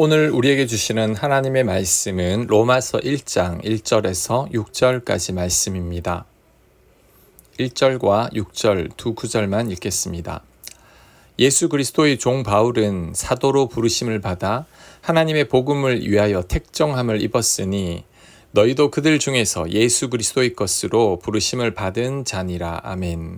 오늘 우리에게 주시는 하나님의 말씀은 로마서 1장 1절에서 6절까지 말씀입니다. 1절과 6절 두 구절만 읽겠습니다. 예수 그리스도의 종 바울은 사도로 부르심을 받아 하나님의 복음을 위하여 택정함을 입었으니 너희도 그들 중에서 예수 그리스도의 것으로 부르심을 받은 자니라. 아멘.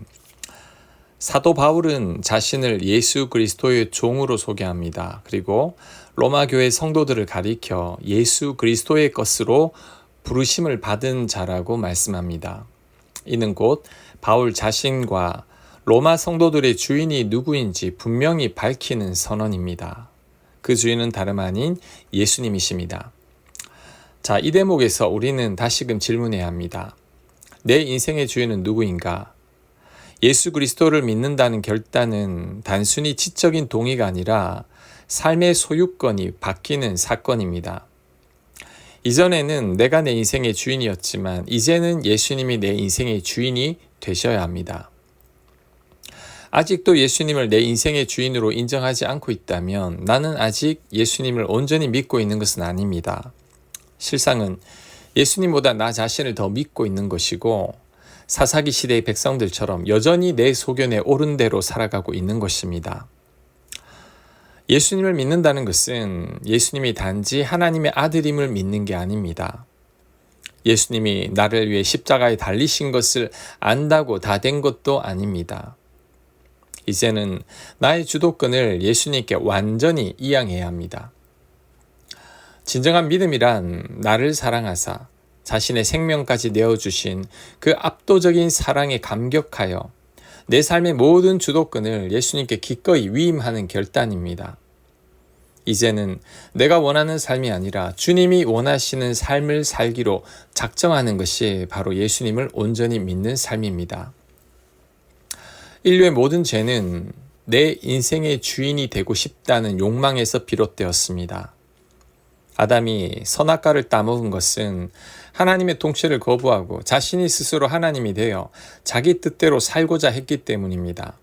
사도 바울은 자신을 예수 그리스도의 종으로 소개합니다. 그리고 로마 교회 성도들을 가리켜 예수 그리스도의 것으로 부르심을 받은 자라고 말씀합니다. 이는 곧 바울 자신과 로마 성도들의 주인이 누구인지 분명히 밝히는 선언입니다. 그 주인은 다름 아닌 예수님이십니다. 자, 이 대목에서 우리는 다시금 질문해야 합니다. 내 인생의 주인은 누구인가? 예수 그리스도를 믿는다는 결단은 단순히 지적인 동의가 아니라 삶의 소유권이 바뀌는 사건입니다. 이전에는 내가 내 인생의 주인이었지만 이제는 예수님이 내 인생의 주인이 되셔야 합니다. 아직도 예수님을 내 인생의 주인으로 인정하지 않고 있다면 나는 아직 예수님을 온전히 믿고 있는 것은 아닙니다. 실상은 예수님보다 나 자신을 더 믿고 있는 것이고 사사기 시대의 백성들처럼 여전히 내 소견에 옳은 대로 살아가고 있는 것입니다. 예수님을 믿는다는 것은 예수님이 단지 하나님의 아들임을 믿는 게 아닙니다. 예수님이 나를 위해 십자가에 달리신 것을 안다고 다 된 것도 아닙니다. 이제는 나의 주도권을 예수님께 완전히 이양해야 합니다. 진정한 믿음이란 나를 사랑하사 자신의 생명까지 내어주신 그 압도적인 사랑에 감격하여 내 삶의 모든 주도권을 예수님께 기꺼이 위임하는 결단입니다. 이제는 내가 원하는 삶이 아니라 주님이 원하시는 삶을 살기로 작정하는 것이 바로 예수님을 온전히 믿는 삶입니다. 인류의 모든 죄는 내 인생의 주인이 되고 싶다는 욕망에서 비롯되었습니다. 아담이 선악과를 따먹은 것은 하나님의 통치를 거부하고 자신이 스스로 하나님이 되어 자기 뜻대로 살고자 했기 때문입니다.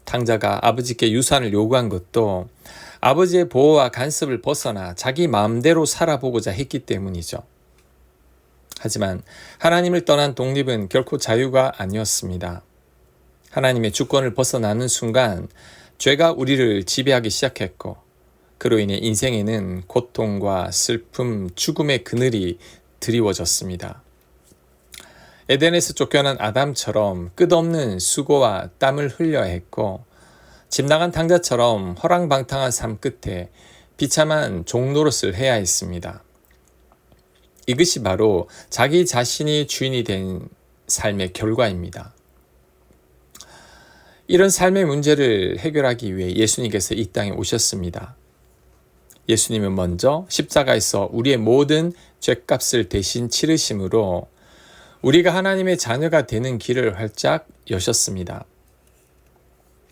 탕자가 아버지께 유산을 요구한 것도 아버지의 보호와 간섭을 벗어나 자기 마음대로 살아보고자 했기 때문이죠. 하지만 하나님을 떠난 독립은 결코 자유가 아니었습니다. 하나님의 주권을 벗어나는 순간 죄가 우리를 지배하기 시작했고 그로 인해 인생에는 고통과 슬픔, 죽음의 그늘이 드리워졌습니다. 에덴에서 쫓겨난 아담처럼 끝없는 수고와 땀을 흘려야 했고 집 나간 탕자처럼 허랑방탕한 삶 끝에 비참한 종노릇을 해야 했습니다. 이것이 바로 자기 자신이 주인이 된 삶의 결과입니다. 이런 삶의 문제를 해결하기 위해 예수님께서 이 땅에 오셨습니다. 예수님은 먼저 십자가에서 우리의 모든 죄값을 대신 치르심으로 우리가 하나님의 자녀가 되는 길을 활짝 여셨습니다.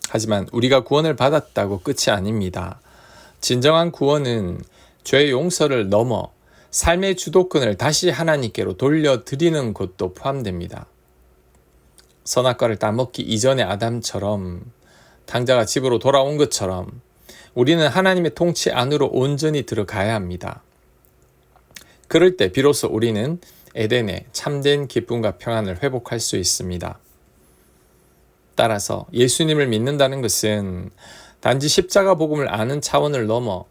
하지만 우리가 구원을 받았다고 끝이 아닙니다. 진정한 구원은 죄의 용서를 넘어 삶의 주도권을 다시 하나님께로 돌려드리는 것도 포함됩니다. 선악과를 따먹기 이전의 아담처럼 탕자가 집으로 돌아온 것처럼 우리는 하나님의 통치 안으로 온전히 들어가야 합니다. 그럴 때 비로소 우리는 에덴의 참된 기쁨과 평안을 회복할 수 있습니다. 따라서 예수님을 믿는다는 것은 단지 십자가 복음을 아는 차원을 넘어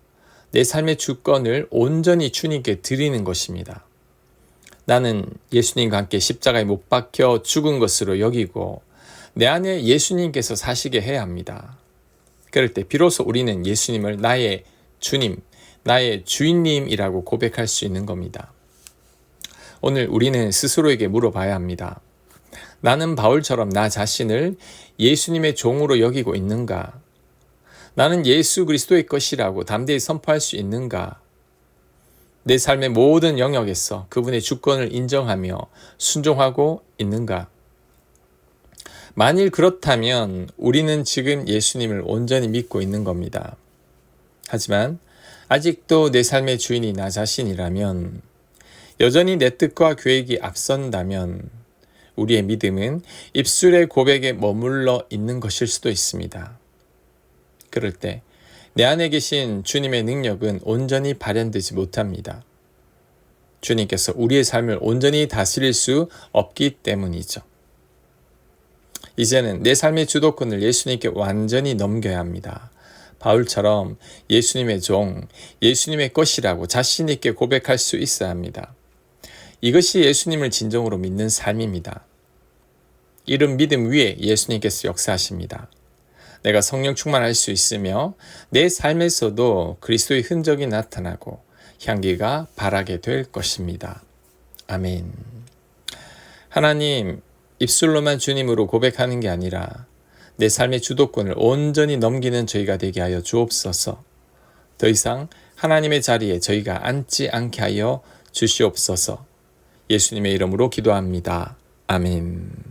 내 삶의 주권을 온전히 주님께 드리는 것입니다. 나는 예수님과 함께 십자가에 못 박혀 죽은 것으로 여기고 내 안에 예수님께서 사시게 해야 합니다. 그럴 때 비로소 우리는 예수님을 나의 주님, 나의 주인님이라고 고백할 수 있는 겁니다. 오늘 우리는 스스로에게 물어봐야 합니다. 나는 바울처럼 나 자신을 예수님의 종으로 여기고 있는가? 나는 예수 그리스도의 것이라고 담대히 선포할 수 있는가? 내 삶의 모든 영역에서 그분의 주권을 인정하며 순종하고 있는가? 만일 그렇다면 우리는 지금 예수님을 온전히 믿고 있는 겁니다. 하지만 아직도 내 삶의 주인이 나 자신이라면, 여전히 내 뜻과 계획이 앞선다면 우리의 믿음은 입술의 고백에 머물러 있는 것일 수도 있습니다. 그럴 때 내 안에 계신 주님의 능력은 온전히 발현되지 못합니다. 주님께서 우리의 삶을 온전히 다스릴 수 없기 때문이죠. 이제는 내 삶의 주도권을 예수님께 완전히 넘겨야 합니다. 바울처럼 예수님의 종, 예수님의 것이라고 자신 있게 고백할 수 있어야 합니다. 이것이 예수님을 진정으로 믿는 삶입니다. 이런 믿음 위에 예수님께서 역사하십니다. 내가 성령 충만할 수 있으며 내 삶에서도 그리스도의 흔적이 나타나고 향기가 바라게 될 것입니다. 아멘. 하나님, 입술로만 주님으로 고백하는 게 아니라 내 삶의 주도권을 온전히 넘기는 저희가 되게 하여 주옵소서. 더 이상 하나님의 자리에 저희가 앉지 않게 하여 주시옵소서. 예수님의 이름으로 기도합니다. 아멘.